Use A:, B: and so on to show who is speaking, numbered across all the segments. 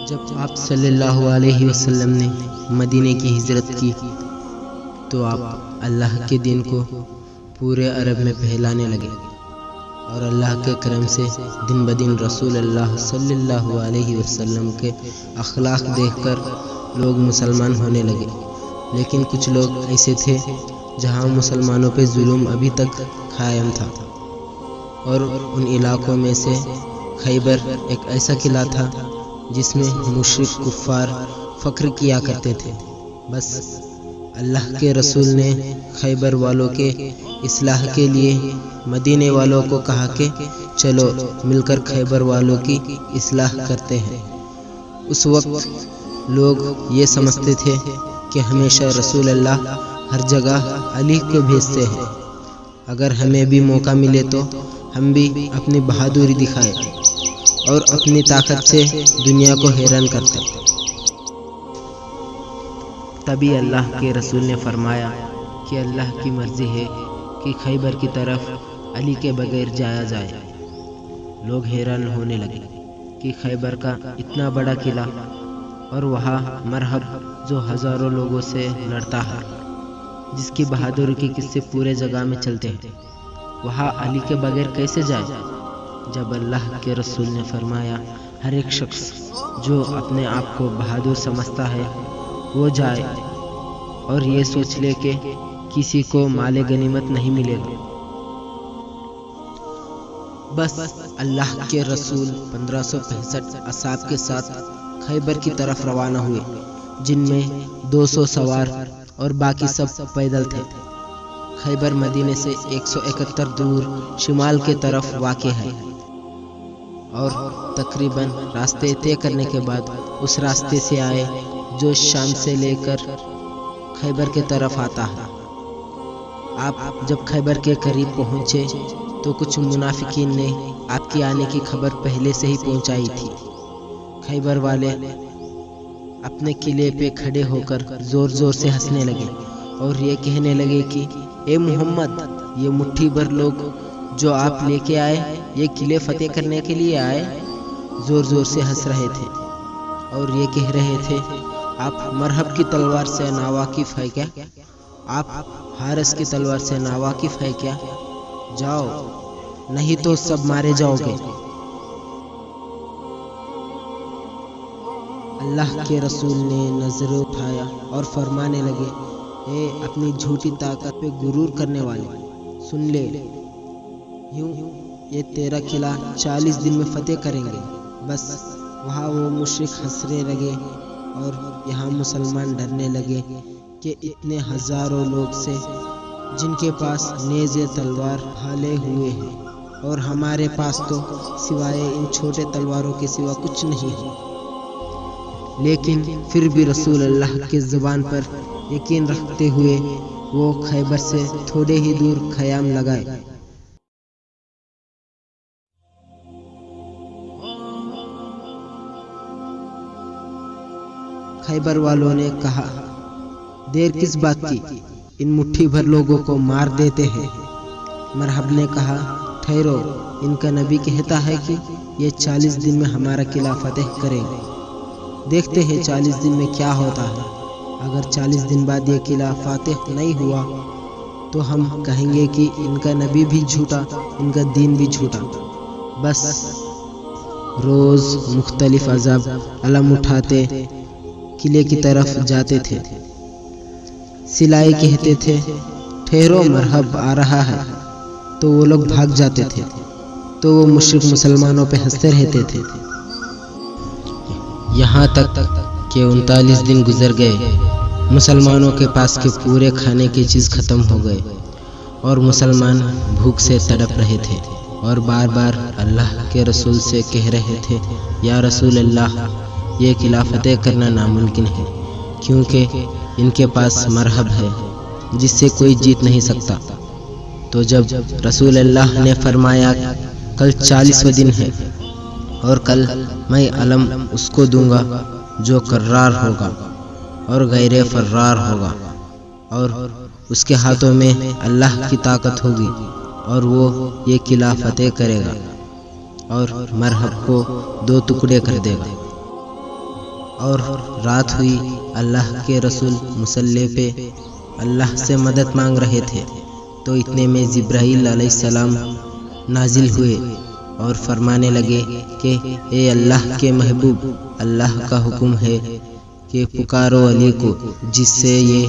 A: جب آپ صلی اللہ علیہ وسلم نے مدینے کی ہجرت کی تو آپ اللہ کے دین کو پورے عرب میں پھیلانے لگے، اور اللہ کے کرم سے دن بدن رسول اللہ صلی اللہ علیہ وسلم کے اخلاق دیکھ کر لوگ مسلمان ہونے لگے۔ لیکن کچھ لوگ ایسے تھے جہاں مسلمانوں پہ ظلم ابھی تک قائم تھا، اور ان علاقوں میں سے خیبر ایک ایسا قلعہ تھا جس میں مشرک کفار فخر کیا کرتے تھے۔ بس اللہ کے رسول نے خیبر والوں کے اصلاح کے لیے مدینے والوں کو کہا کہ چلو مل کر خیبر والوں کی اصلاح کرتے ہیں۔ اس وقت لوگ یہ سمجھتے تھے کہ ہمیشہ رسول اللہ ہر جگہ علی کو بھیجتے ہیں، اگر ہمیں بھی موقع ملے تو ہم بھی اپنی بہادری دکھائیں اور اپنی طاقت سے دنیا کو حیران کرتے۔ تبھی اللہ کے رسول نے فرمایا کہ اللہ کی مرضی ہے کہ خیبر کی طرف علی کے بغیر جایا جائے۔ لوگ حیران ہونے لگے کہ خیبر کا اتنا بڑا قلعہ اور وہاں مرحب جو ہزاروں لوگوں سے لڑتا ہے، جس کی بہادری کے قصے پورے جگہ میں چلتے ہیں، وہاں علی کے بغیر کیسے جائے؟ جب اللہ کے رسول نے فرمایا ہر ایک شخص جو اپنے آپ کو بہادر سمجھتا ہے وہ جائے اور یہ سوچ لے کہ کسی کو مال غنیمت نہیں ملے گا۔ بس اللہ کے رسول 1565 اصحاب کے ساتھ خیبر کی طرف روانہ ہوئے، جن میں 200 سوار اور باقی سب پیدل تھے۔ خیبر مدینے سے 171 دور شمال کی طرف واقع ہے، اور تقریباً راستے طے کرنے کے بعد اس راستے سے آئے جو شام سے لے کر خیبر کی طرف آتا ہے۔ آپ جب خیبر کے قریب پہنچے تو کچھ منافقین نے آپ کے آنے کی خبر پہلے سے ہی پہنچائی تھی۔ خیبر والے اپنے قلعے پہ کھڑے ہو کر زور زور سے ہنسنے لگے اور یہ کہنے لگے کہ اے محمد، یہ مٹھی بھر لوگ جو آپ لے کے آئے یہ قلعے فتح کرنے کے لیے آئے۔ زور زور سے ہنس رہے تھے اور یہ کہہ رہے تھے آپ مرحب کی تلوار سے ناواقف ہے کیا؟ آپ حارث کی تلوار سے ناواقف ہے کیا؟ جاؤ نہیں تو سب مارے جاؤ گے۔ اللہ کے رسول نے نظر اٹھایا اور فرمانے لگے اے اپنی جھوٹی طاقت پہ غرور کرنے والے، سن لے، یوں یہ تیرا قلعہ 40 دن میں فتح کریں گے۔ بس وہاں وہ مشرک ہنسنے لگے اور یہاں مسلمان ڈرنے لگے کہ اتنے ہزاروں لوگ سے جن کے پاس نیزے تلوار بھالے ہوئے ہیں، اور ہمارے پاس تو سوائے ان چھوٹے تلواروں کے سوا کچھ نہیں ہے۔ لیکن پھر بھی رسول اللہ کے زبان پر یقین رکھتے ہوئے وہ خیبر سے تھوڑے ہی دور خیام لگائے۔ خیبر والوں نے کہا دیر کس بات کی، ان مٹھی بھر لوگوں کو مار دیتے ہیں۔ مرحب نے کہا ٹھہرو، ان کا نبی کہتا ہے کہ یہ 40 دن میں ہمارا قلعہ فتح کرے گا، دیکھتے ہیں 40 دن میں کیا ہوتا ہے۔ اگر 40 دن بعد یہ قلعہ فاتح نہیں ہوا تو ہم کہیں گے کہ ان کا نبی بھی جھوٹا، ان کا دین بھی جھوٹا۔ بس روز مختلف عذاب علم اٹھاتے قلعے کی طرف جاتے تھے۔ سلائی کہتے تھے ٹھہرو مرحب آ رہا ہے، تو وہ لوگ بھاگ جاتے تھے، تو وہ مشرک مسلمانوں پہ ہنستے رہتے تھے۔ یہاں تک کہ 39 دن گزر گئے، مسلمانوں کے پاس کے پورے کھانے کی چیز ختم ہو گئے، اور مسلمان بھوک سے تڑپ رہے تھے، اور بار بار اللہ کے رسول سے کہہ رہے تھے یا رسول اللہ، یہ قلعہ فتح کرنا ناممکن ہے، کیونکہ ان کے پاس مرحب ہے جس سے کوئی جیت نہیں سکتا۔ تو جب رسول اللہ نے فرمایا کل 40واں دن ہے اور کل میں علم اس کو دوں گا جو کرار ہوگا اور غیر فرار ہوگا، اور اس کے ہاتھوں میں اللہ کی طاقت ہوگی، اور وہ یہ قلعہ فتح کرے گا اور مرحب کو 2 ٹکڑے کر دے گا۔ اور رات ہوئی، اللہ کے رسول مصلی پہ اللہ سے مدد مانگ رہے تھے، تو اتنے میں جبرائیل علیہ السلام نازل ہوئے اور فرمانے لگے کہ اے اللہ کے محبوب، اللہ کا حکم ہے کہ پکارو علی کو، جس سے یہ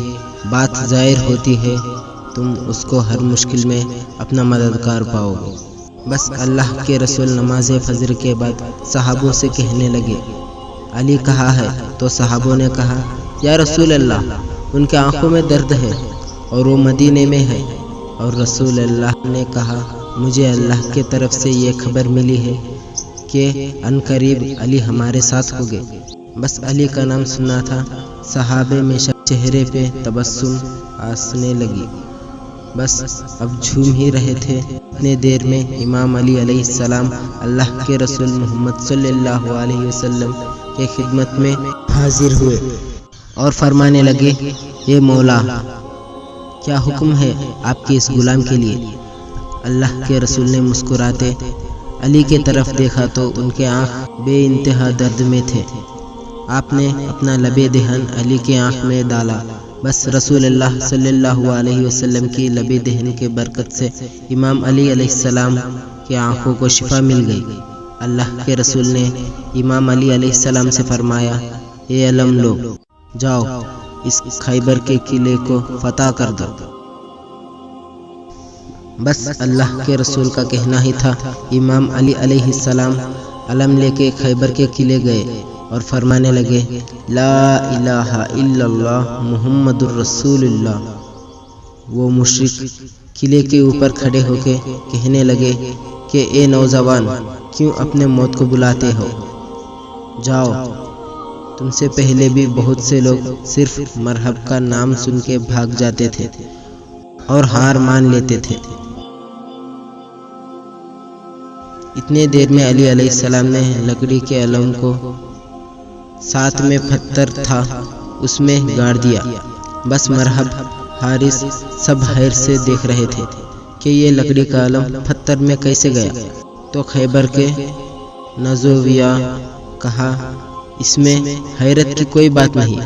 A: بات ظاہر ہوتی ہے تم اس کو ہر مشکل میں اپنا مددگار پاؤ گے۔ بس اللہ کے رسول نماز فجر کے بعد صحابوں سے کہنے لگے، علی کہاں ہے؟ تو صحابوں نے کہا، یا رسول اللہ، ان کے آنکھوں میں درد ہے اور وہ مدینے میں ہے۔ اور رسول اللہ نے کہا، مجھے اللہ کی طرف سے یہ خبر ملی ہے کہ عنقریب علی ہمارے ساتھ ہوگے۔ بس علی کا نام سنا تھا، صحابے میں چہرے پہ تبسم آنے لگی، بس اب جھوم ہی رہے تھے۔ اتنے دیر میں امام علی علیہ السلام اللہ کے رسول محمد صلی اللہ علیہ وسلم کے خدمت میں حاضر ہوئے اور فرمانے لگے، اے مولا، کیا حکم ہے آپ کے اس غلام کے لیے؟ اللہ کے رسول نے مسکراتے علی کی طرف دیکھا تو ان کے آنکھ بے انتہا درد میں تھے۔ آپ نے اپنا لب دہن علی کے آنکھ میں ڈالا، بس رسول اللہ صلی اللہ علیہ وسلم کی لب دہن کے برکت سے امام علی علیہ السلام کی آنکھوں کو شفا مل گئی۔ اللہ کے رسول نے امام علی علیہ السلام سے فرمایا، اے علم لو، جاؤ اس خیبر کے قلعے کو فتح کر دو۔ بس اللہ کے رسول کا کہنا ہی تھا، امام علی علیہ السلام علم لے کے خیبر کے قلعے گئے اور فرمانے لگے، لا الہ الا اللہ محمد الرسول اللہ۔ وہ مشرک قلعے کے اوپر کھڑے ہو کے کہنے لگے کہ اے نوجوان، کیوں اپنے موت کو بلاتے ہو؟ جاؤ، تم سے پہلے بھی بہت سے لوگ صرف مرحب کا نام سن کے بھاگ جاتے تھے اور ہار مان لیتے تھے۔ اتنے دیر میں علی علیہ السلام نے لکڑی کے علم کو ساتھ میں پتھر تھا اس میں گاڑ دیا۔ بس مرحب حارث سب حیر سے دیکھ رہے تھے کہ یہ لکڑی کا علم پتھر میں کیسے گیا۔ تو خیبر کے نزویہ کہا، اس میں حیرت کی کوئی بات نہیں،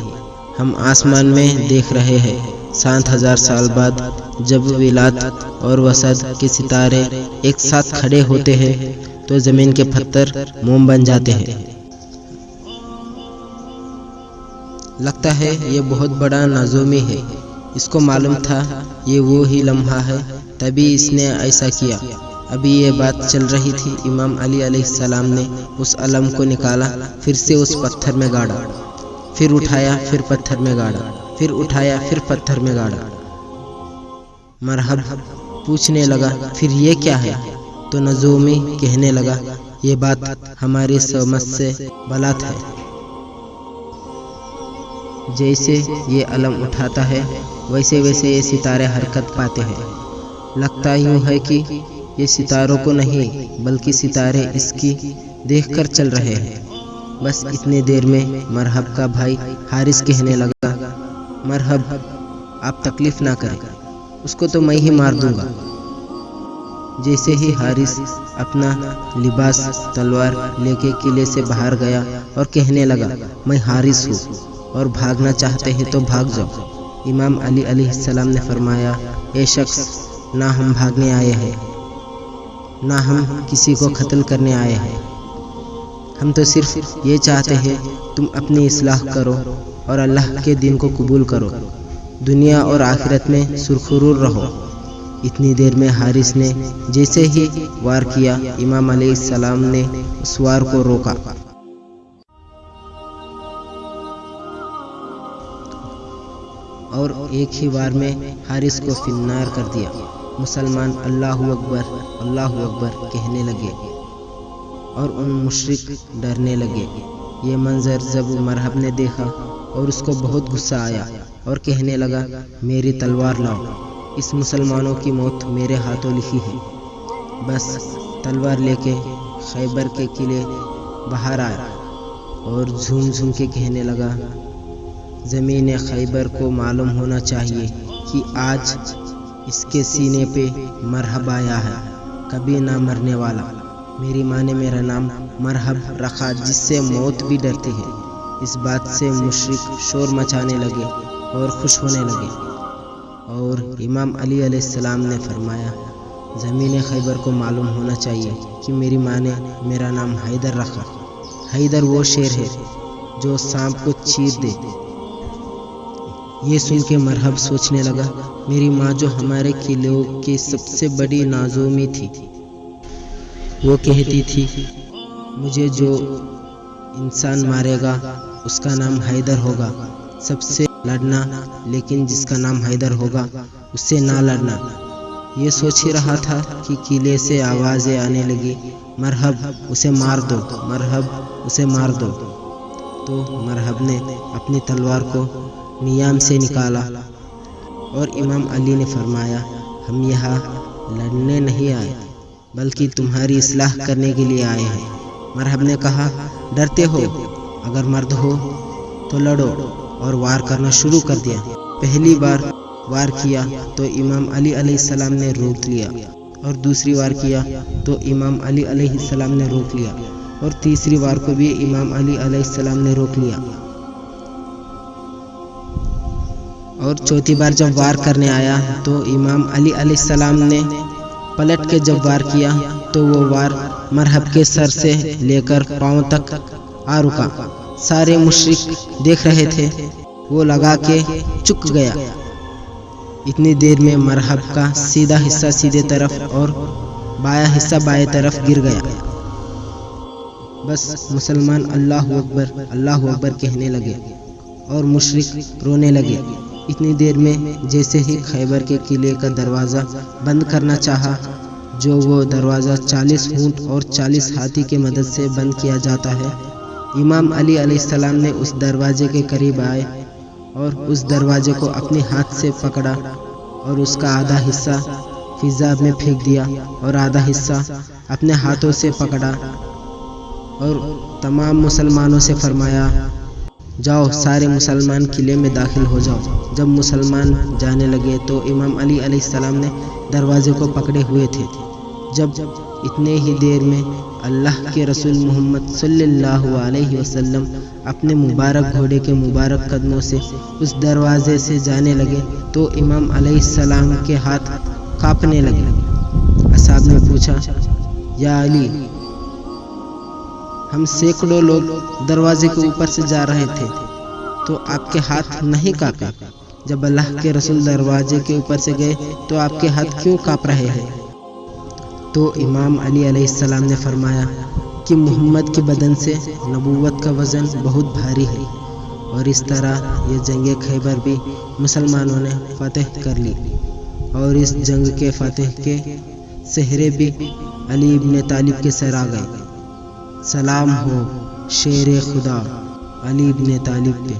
A: ہم آسمان میں دیکھ رہے ہیں 7000 سال بعد جب ولاد اور وسط کے ستارے ایک ساتھ کھڑے ہوتے ہیں تو زمین کے پتھر موم بن جاتے ہیں۔ لگتا ہے یہ بہت بڑا نظومی ہے، اس کو معلوم تھا یہ وہی لمحہ ہے، تبھی اس نے ایسا کیا۔ ابھی یہ بات چل رہی تھی، امام علی علیہ السلام نے اس علم کو نکالا، پھر سے اس پتھر میں گاڑا، پھر اٹھایا، پھر پتھر میں گاڑا، پھر اٹھایا، پھر پتھر میں گاڑا۔ مرحب پوچھنے لگا، پھر یہ کیا ہے؟ تو نجومی کہنے لگا، یہ بات ہماری سمجھ سے بلند ہے۔ جیسے یہ علم اٹھاتا ہے ویسے ویسے یہ ستارے حرکت پاتے ہیں۔ لگتا یوں ہے کہ یہ ستاروں کو نہیں بلکہ ستارے اس کی دیکھ کر چل رہے ہیں۔ بس اتنے دیر میں مرحب کا بھائی حارث کہنے لگا، مرحب آپ تکلیف نہ کریں، اس کو تو میں ہی مار دوں گا۔ جیسے ہی حارث اپنا لباس تلوار لے کے قلعے سے باہر گیا اور کہنے لگا، میں حارث ہوں اور بھاگنا چاہتے ہیں تو بھاگ جاؤ۔ امام علی علیہ السلام نے فرمایا، اے شخص، نہ ہم بھاگنے آئے ہیں نہ ہم کسی کو قتل کرنے آئے ہیں، ہم تو صرف یہ چاہتے ہیں تم اپنی اصلاح کرو اور اللہ کے دین کو قبول کرو، دنیا اور آخرت میں سرخرور رہو۔ اتنی دیر میں حارث نے جیسے ہی وار کیا، امام علیہ السلام نے اس وار کو روکا اور ایک ہی وار میں حارث کو فنار کر دیا۔ مسلمان اللہ اکبر اللہ اکبر کہنے لگے اور ان مشرک ڈرنے لگے۔ یہ منظر جب مرحب نے دیکھا اور اس کو بہت غصہ آیا اور کہنے لگا، میری تلوار لاؤ، اس مسلمانوں کی موت میرے ہاتھوں لکھی ہے۔ بس تلوار لے کے خیبر کے قلعے باہر آیا اور جھوم جھوم کے کہنے لگا، زمین خیبر کو معلوم ہونا چاہیے کہ آج اس کے سینے پہ مرحب آیا ہے، کبھی نہ مرنے والا۔ میری ماں نے میرا نام مرحب رکھا، جس سے موت بھی ڈرتی ہے۔ اس بات سے مشرک شور مچانے لگے اور خوش ہونے لگے، اور امام علی علیہ السلام نے فرمایا زمین خیبر کو معلوم ہونا چاہیے کہ میری ماں نے میرا نام حیدر رکھا۔ حیدر وہ شیر ہے جو سانپ کو چیر دے۔ یہ سن کے مرحب سوچنے لگا، میری ماں جو ہمارے قلعوں کی سب سے بڑی نازومی تھی، وہ کہتی تھی مجھے جو انسان مارے گا اس کا نام حیدر ہوگا، سب سے لڑنا، لیکن جس کا نام حیدر ہوگا اس سے نہ لڑنا۔ یہ سوچ ہی رہا تھا کہ قلعے سے آوازیں آنے لگی، مرحب اسے مار دو، مرحب اسے مار دو۔ تو مرحب نے اپنی تلوار کو نیام سے نکالا اور امام علی نے فرمایا ہم یہاں لڑنے نہیں آئے بلکہ تمہاری اصلاح کرنے کے لیے آئے ہیں۔ مرحب نے کہا ڈرتے ہو؟ اگر مرد ہو تو لڑو، اور وار کرنا شروع کر دیا۔ پہلی بار وار کیا تو امام علی علیہ السلام نے روک لیا، اور دوسری وار کیا تو امام علی علیہ السلام نے روک لیا، اور تیسری وار کو بھی امام علی علیہ السلام نے روک لیا، اور چوتھی بار جب وار کرنے آیا تو امام علی علیہ السلام نے پلٹ کے جب وار کیا تو وہ وار مرحب کے سر سے لے کر پاؤں تک آ رکا۔ سارے مشرک دیکھ رہے تھے، وہ لگا کے چک گیا۔ اتنی دیر میں مرحب کا سیدھا حصہ سیدھے طرف اور بایاں حصہ بائیں طرف گر گیا۔ بس مسلمان اللہ اکبر کہنے لگے اور مشرک رونے لگے۔ اتنی دیر میں جیسے ہی خیبر کے قلعے کا دروازہ بند کرنا چاہا، جو وہ دروازہ 40 اونٹ اور 40 ہاتھی کی مدد سے بند کیا جاتا ہے، امام علی علیہ السلام نے اس دروازے کے قریب آئے اور اس دروازے کو اپنے ہاتھ سے پکڑا اور اس کا آدھا حصہ فضا میں پھینک دیا اور آدھا حصہ اپنے ہاتھوں سے پکڑا، اور تمام مسلمانوں سے فرمایا جاؤ سارے مسلمان قلعے میں داخل ہو جاؤ۔ جب مسلمان جانے لگے تو امام علی علیہ السلام نے دروازے کو پکڑے ہوئے تھے۔ جب اتنے ہی دیر میں اللہ کے رسول محمد صلی اللہ علیہ وسلم اپنے مبارک گھوڑے کے مبارک قدموں سے اس دروازے سے جانے لگے تو امام علیہ السلام کے ہاتھ کانپنے لگے۔ اصحاب نے پوچھا یا علی، ہم سینکڑوں لوگ دروازے کے اوپر سے جا رہے تھے تو آپ کے ہاتھ نہیں کانپے؟ جب اللہ کے رسول دروازے کے اوپر سے گئے تو آپ کے ہاتھ کیوں کانپ رہے ہیں؟ تو امام علی علیہ السلام نے فرمایا کہ محمد کے بدن سے نبوت کا وزن بہت بھاری ہے، اور اس طرح یہ جنگ خیبر بھی مسلمانوں نے فتح کر لی، اور اس جنگ کے فتح کے سہرے بھی علی ابن طالب کے سر آ گئے۔ سلام ہو شیر خدا علی ابن طالب پہ۔